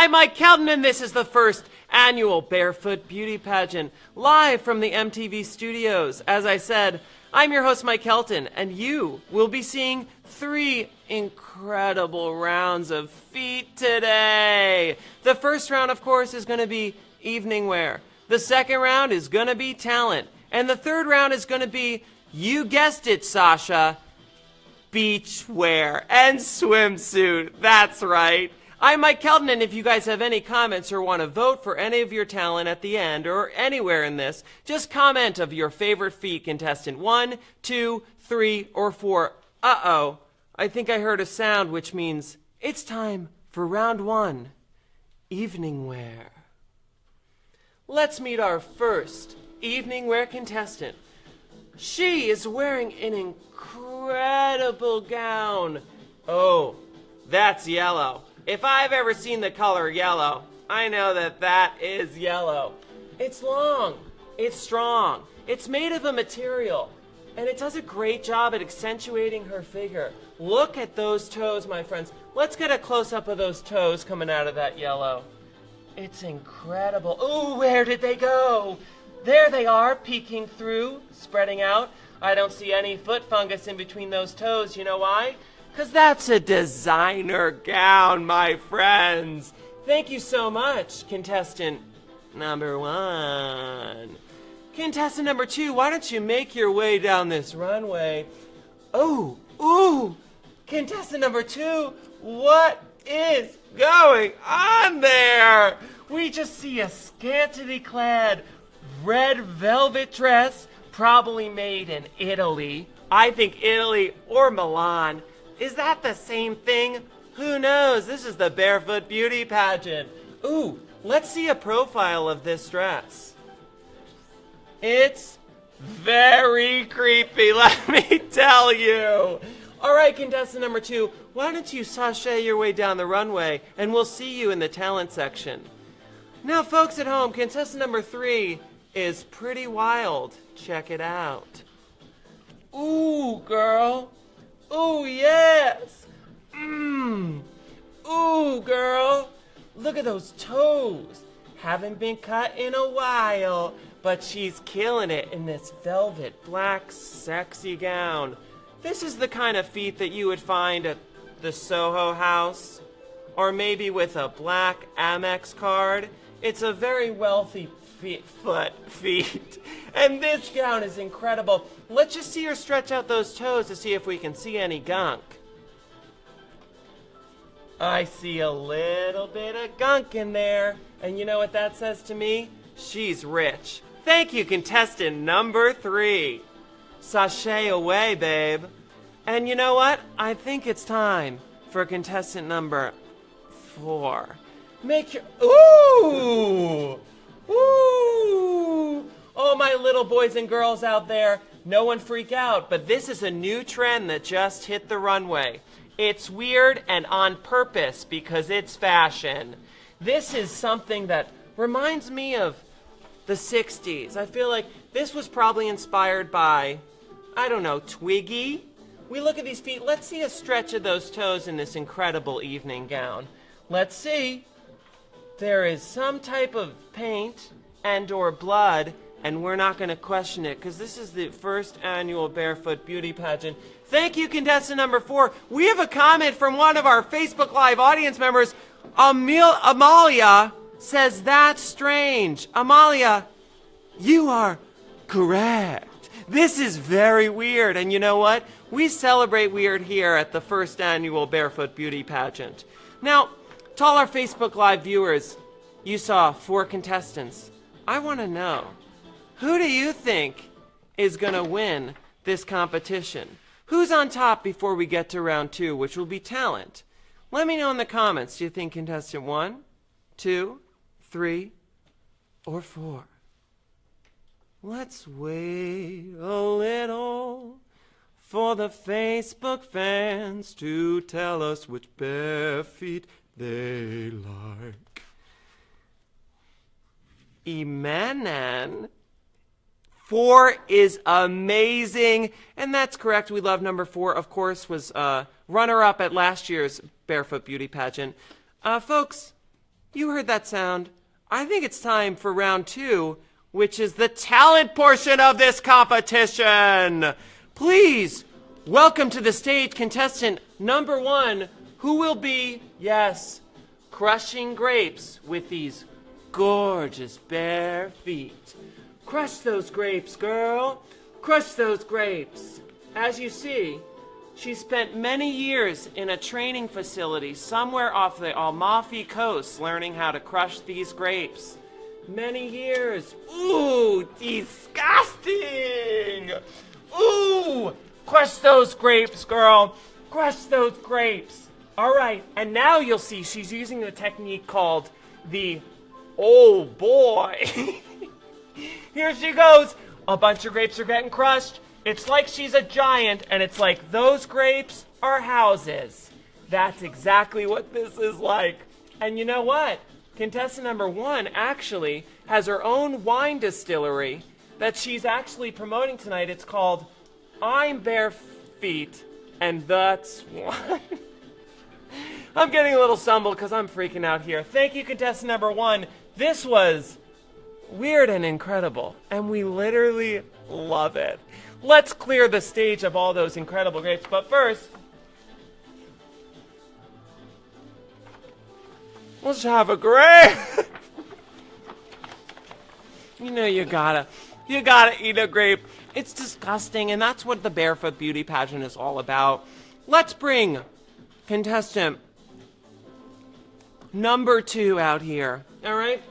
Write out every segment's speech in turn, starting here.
I'm Mike Kelton, and this is the first annual Barefoot Beauty Pageant, live from the MTV studios. As I said, I'm your host, Mike Kelton, and you will be seeing 3 incredible rounds of feet today. The first round, of course, is going to be evening wear. The second round is going to be talent. And the third round is going to be, you guessed it, Sasha, beach wear and swimsuit. That's right. I'm Mike Kelton, and if you guys have any comments or want to vote for any of your talent at the end or anywhere in this, just comment of your favorite feet contestant 1, 2, 3, or 4. Uh-oh, I think I heard a sound, which means it's time for round 1, evening wear. Let's meet our first evening wear contestant. She is wearing an incredible gown. Oh, that's yellow. If I've ever seen the color yellow, I know that that is yellow. It's long, it's strong, it's made of a material, and it does a great job at accentuating her figure. Look at those toes, my friends. Let's get a close-up of those toes coming out of that yellow. It's incredible. Ooh, where did they go? There they are, peeking through, spreading out. I don't see any foot fungus in between those toes. You know why? Because that's a designer gown, my friends. Thank you so much, contestant number 1. Contestant number 2, why don't you make your way down this runway? Oh, ooh, contestant number 2, what is going on there? We just see a scantily clad red velvet dress, probably made in Italy. I think Italy or Milan. Is that the same thing? Who knows? This is the Barefoot Beauty Pageant. Ooh, let's see a profile of this dress. It's very creepy, let me tell you. All right, contestant number 2, why don't you sashay your way down the runway, and we'll see you in the talent section. Now, folks at home, contestant number 3 is pretty wild. Check it out. Ooh, girl. Ooh, yes. Ooh, girl. Look at those toes. Haven't been cut in a while, but she's killing it in this velvet black sexy gown. This is the kind of feet that you would find at the Soho House, or maybe with a black Amex card. It's a very wealthy feet. And this gown is incredible. Let's just see her stretch out those toes to see if we can see any gunk. I see a little bit of gunk in there. And you know what that says to me? She's rich. Thank you, contestant number 3. Sashay away, babe. And you know what? I think it's time for contestant number 4. Make your... Ooh! Ooh! Oh, my little boys and girls out there, no one freak out, but this is a new trend that just hit the runway. It's weird and on purpose because it's fashion. This is something that reminds me of the 60s. I feel like this was probably inspired by, I don't know, Twiggy? We look at these feet. Let's see a stretch of those toes in this incredible evening gown. Let's see. There is some type of paint and or blood, and we're not going to question it because this is the first annual Barefoot Beauty Pageant. Thank you, contestant number 4. We have a comment from one of our Facebook Live audience members. Amalia says, that's strange. Amalia, you are correct. This is very weird, and you know what? We celebrate weird here at the first annual Barefoot Beauty Pageant. Now, to all our Facebook Live viewers, you saw 4 contestants. I want to know, who do you think is going to win this competition? Who's on top before we get to round 2, which will be talent? Let me know in the comments. Do you think contestant 1, 2, 3, or 4? Let's wait a little for the Facebook fans to tell us which bare feet they like. Imanan 4 is amazing, and that's correct. We love number 4, of course, was runner-up at last year's Barefoot Beauty Pageant. Folks, you heard that sound. I think it's time for round 2, which is the talent portion of this competition. Please welcome to the stage contestant number 1, who will be, yes, crushing grapes with these gorgeous bare feet. Crush those grapes, girl. Crush those grapes. As you see, she spent many years in a training facility somewhere off the Amalfi Coast learning how to crush these grapes. Many years. Ooh, disgusting. Ooh, crush those grapes, girl. Crush those grapes. All right, and now you'll see she's using a technique called the oh boy. Here she goes. A bunch of grapes are getting crushed. It's like she's a giant, and it's like those grapes are houses. That's exactly what this is like. And you know what? Contestant number 1 actually has her own wine distillery that she's actually promoting tonight. It's called I'm Bare Feet, and that's what. I'm getting a little stumbled because I'm freaking out here. Thank you, contestant number 1. This was weird and incredible, and we literally love it. Let's clear the stage of all those incredible grapes, but first, let's have a grape. You know you gotta eat a grape. It's disgusting, and that's what the Barefoot Beauty Pageant is all about. Let's bring contestant number 2 out here, all right?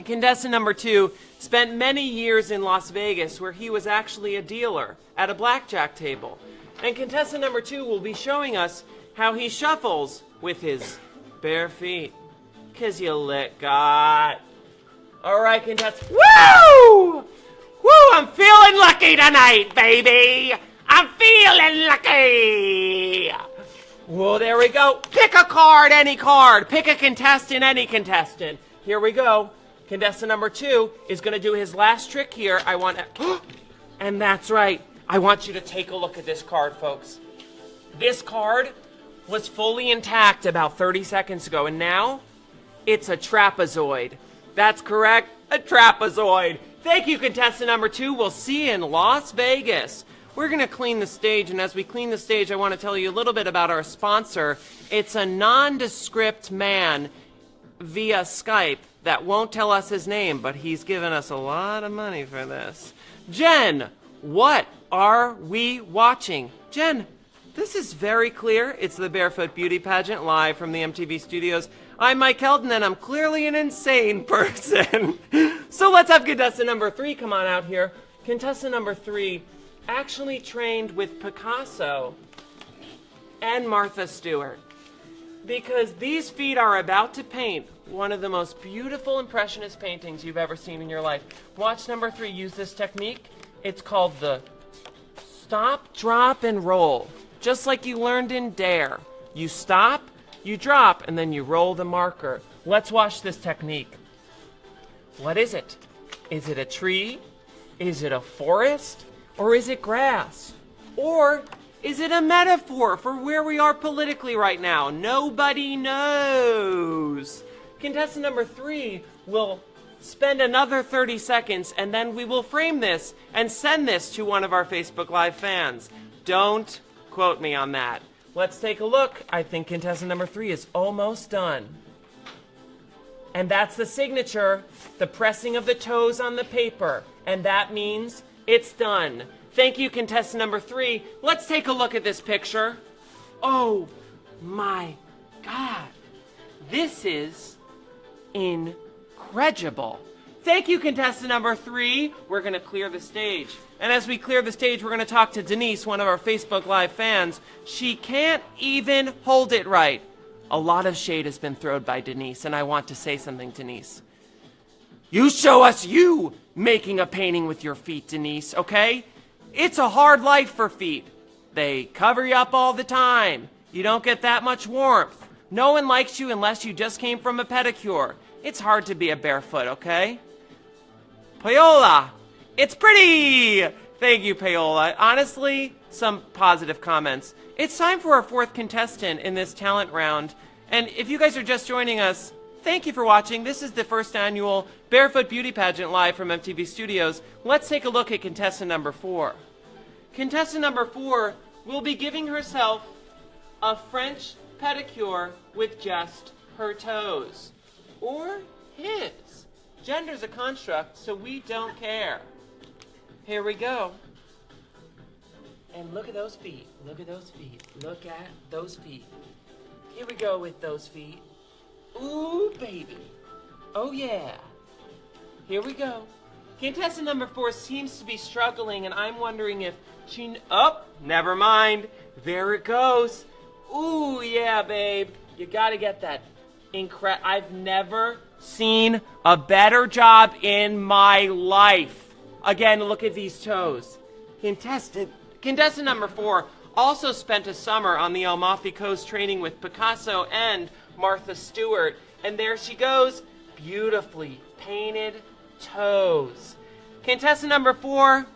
Contestant number 2 spent many years in Las Vegas where he was actually a dealer at a blackjack table. And contestant number 2 will be showing us how he shuffles with his bare feet. 'Cause you lit God. All right, contestant. Woo! Woo, I'm feeling lucky tonight, baby. I'm feeling lucky. Whoa, there we go. Pick a card, any card. Pick a contestant, any contestant. Here we go. Contestant number 2 is going to do his last trick here. And that's right. I want you to take a look at this card, folks. This card was fully intact about 30 seconds ago, and now it's a trapezoid. That's correct, a trapezoid. Thank you, contestant number 2. We'll see you in Las Vegas. We're going to clean the stage, and as we clean the stage, I want to tell you a little bit about our sponsor. It's a nondescript man via Skype that won't tell us his name, but he's given us a lot of money for this. Jen, what are we watching? Jen, this is very clear. It's the Barefoot Beauty Pageant live from the MTV studios. I'm Mike Kelton, and I'm clearly an insane person. So let's have contestant number 3 come on out here. Contestant number 3 actually trained with Picasso and Martha Stewart, because these feet are about to paint one of the most beautiful impressionist paintings you've ever seen in your life. Watch number 3 use this technique. It's called the stop, drop, and roll. Just like you learned in Dare. You stop, you drop, and then you roll the marker. Let's watch this technique. What is it? Is it a tree? Is it a forest? Or is it grass? Or is it a metaphor for where we are politically right now? Nobody knows. Contestant number 3 will spend another 30 seconds, and then we will frame this and send this to one of our Facebook Live fans. Don't quote me on that. Let's take a look. I think contestant number 3 is almost done. And that's the signature, the pressing of the toes on the paper. And that means it's done. Thank you, contestant number 3. Let's take a look at this picture. Oh my God. This is incredible. Thank you, contestant number 3. We're going to clear the stage. And as we clear the stage, we're going to talk to Denise, one of our Facebook Live fans. She can't even hold it right. A lot of shade has been thrown by Denise, and I want to say something, Denise. You show us you making a painting with your feet, Denise, okay? It's a hard life for feet. They cover you up all the time. You don't get that much warmth. No one likes you unless you just came from a pedicure. It's hard to be a barefoot, okay? Paola, it's pretty! Thank you, Paola. Honestly, some positive comments. It's time for our 4th contestant in this talent round. And if you guys are just joining us, thank you for watching. This is the first annual Barefoot Beauty Pageant live from MTV Studios. Let's take a look at contestant number 4. Contestant number 4 will be giving herself a French pedicure with just her toes. Or his. Gender's a construct, so we don't care. Here we go. And look at those feet. Look at those feet. Look at those feet. Here we go with those feet. Ooh, baby. Oh, yeah. Here we go. Contestant number 4 seems to be struggling, and I'm wondering if she... Oh, never mind. There it goes. Ooh, yeah, babe. You gotta get that. I've never seen a better job in my life. Again, look at these toes. Contestant number 4 also spent a summer on the Amalfi Coast training with Picasso and Martha Stewart. And there she goes, beautifully painted toes. Contestant number 4,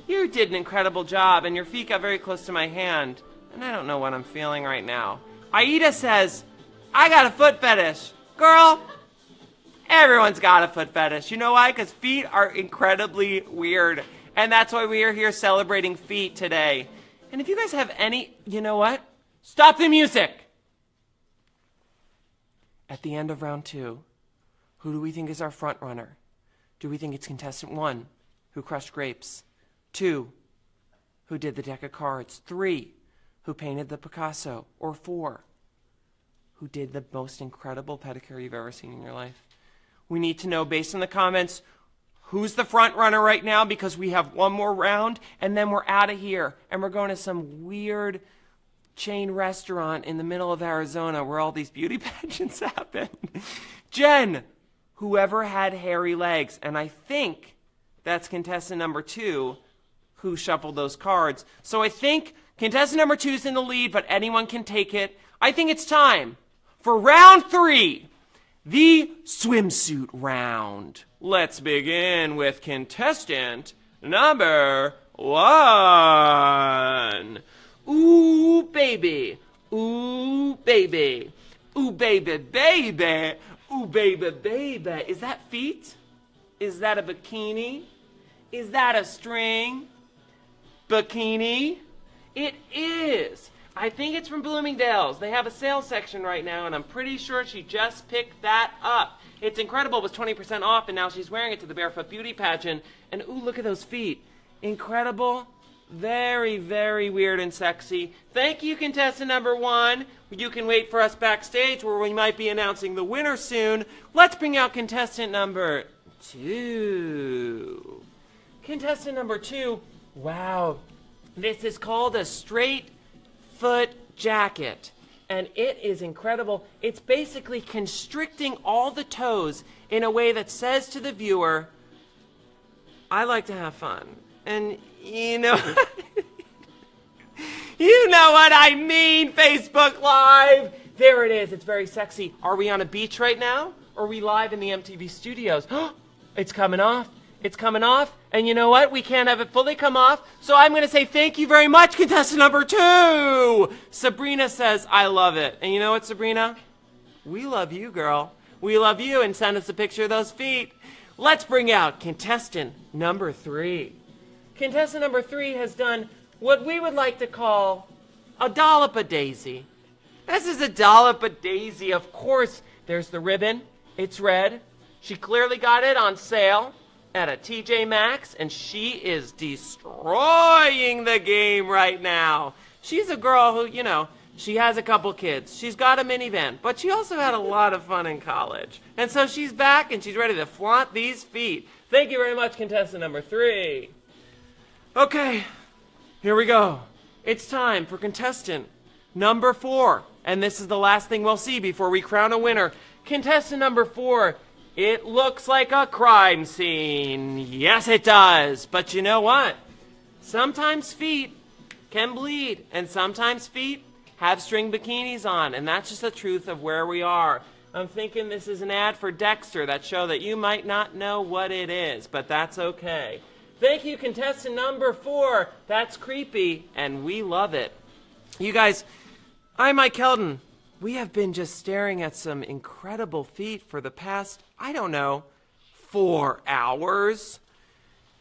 you did an incredible job, and your feet got very close to my hand. And I don't know what I'm feeling right now. Aida says, I got a foot fetish. Girl, everyone's got a foot fetish. You know why? Because feet are incredibly weird. And that's why we are here celebrating feet today. And if you guys have any... You know what? Stop the music! At the end of round 2, who do we think is our front runner? Do we think it's contestant 1, who crushed grapes? 2, who did the deck of cards? 3, who painted the Picasso? Or 4, who did the most incredible pedicure you've ever seen in your life? We need to know, based on the comments, who's the front runner right now, because we have one more round, and then we're out of here, and we're going to some weird chain restaurant in the middle of Arizona where all these beauty pageants happen. Jen, whoever had hairy legs, and I think that's contestant number 2 who shuffled those cards. So I think contestant number 2 is in the lead, but anyone can take it. I think it's time for round 3, the swimsuit round. Let's begin with contestant number 1. Ooh, baby. Ooh, baby. Ooh, baby, baby. Ooh, baby, baby. Is that feet? Is that a bikini? Is that a string? Bikini? It is. I think it's from Bloomingdale's. They have a sales section right now, and I'm pretty sure she just picked that up. It's incredible. It was 20% off, and now she's wearing it to the Barefoot Beauty Pageant. And ooh, look at those feet. Incredible. Very, very weird and sexy. Thank you, contestant number 1. You can wait for us backstage where we might be announcing the winner soon. Let's bring out contestant number 2. Contestant number 2. Wow. This is called a straight foot jacket. And it is incredible. It's basically constricting all the toes in a way that says to the viewer, I like to have fun. And you know, you know what I mean, Facebook Live. There it is. It's very sexy. Are we on a beach right now? Or are we live in the MTV studios? It's coming off. It's coming off. And you know what? We can't have it fully come off. So I'm going to say thank you very much, contestant number 2. Sabrina says, I love it. And you know what, Sabrina? We love you, girl. We love you, and send us a picture of those feet. Let's bring out contestant number 3. Contestant number 3 has done what we would like to call a dollop of daisy. This is a dollop of daisy. Of course, there's the ribbon. It's red. She clearly got it on sale at a TJ Maxx, and she is destroying the game right now. She's a girl who, you know, she has a couple kids. She's got a minivan, but she also had a lot of fun in college. And so she's back, and she's ready to flaunt these feet. Thank you very much, contestant number 3. Okay, here we go. It's time for contestant number 4. And this is the last thing we'll see before we crown a winner. Contestant number 4. It looks like a crime scene. Yes, it does. But you know what? Sometimes feet can bleed, and sometimes feet have string bikinis on, and that's just the truth of where we are. I'm thinking this is an ad for Dexter, that show that you might not know what it is, but that's okay. Thank you, contestant number 4. That's creepy, and we love it. You guys, I'm Mike Kelton. We have been just staring at some incredible feet for the past, 4 hours.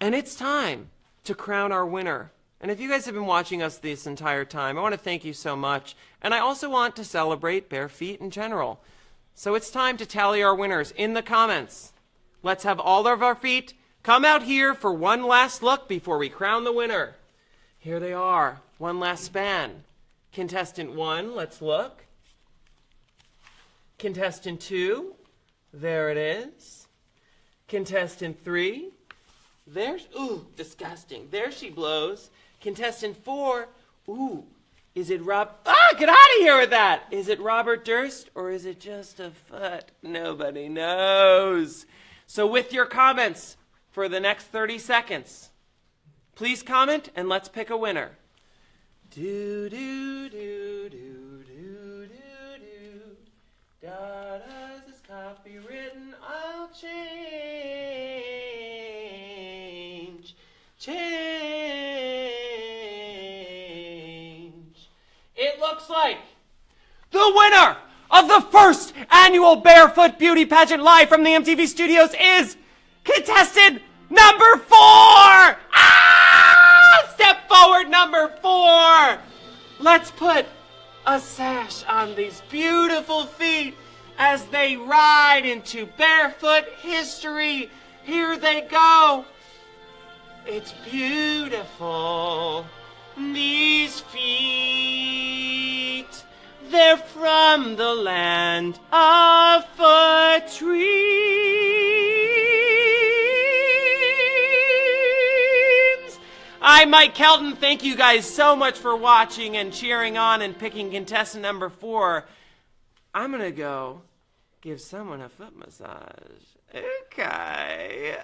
And it's time to crown our winner. And if you guys have been watching us this entire time, I want to thank you so much. And I also want to celebrate bare feet in general. So it's time to tally our winners in the comments. Let's have all of our feet come out here for one last look before we crown the winner. Here they are. One last span. Contestant 1, let's look. Contestant 2, there it is. Contestant 3, there's, ooh, disgusting. There she blows. Contestant 4, ooh, is it get out of here with that. Is it Robert Durst or is it just a foot? Nobody knows. So with your comments for the next 30 seconds, please comment and let's pick a winner. Do, do, do, do, do, do, do. Does this copywritten? I'll change. It looks like the winner of the first annual Barefoot Beauty Pageant live from the MTV studios is contestant number 4! Step forward, number 4! Let's put a sash on these beautiful feet as they ride into barefoot history. Here they go. It's beautiful. These feet, they're from the land of foot dreams. I'm Mike Kelton. Thank you guys so much for watching and cheering on and picking contestant number 4. I'm going to go give someone a foot massage. Okay.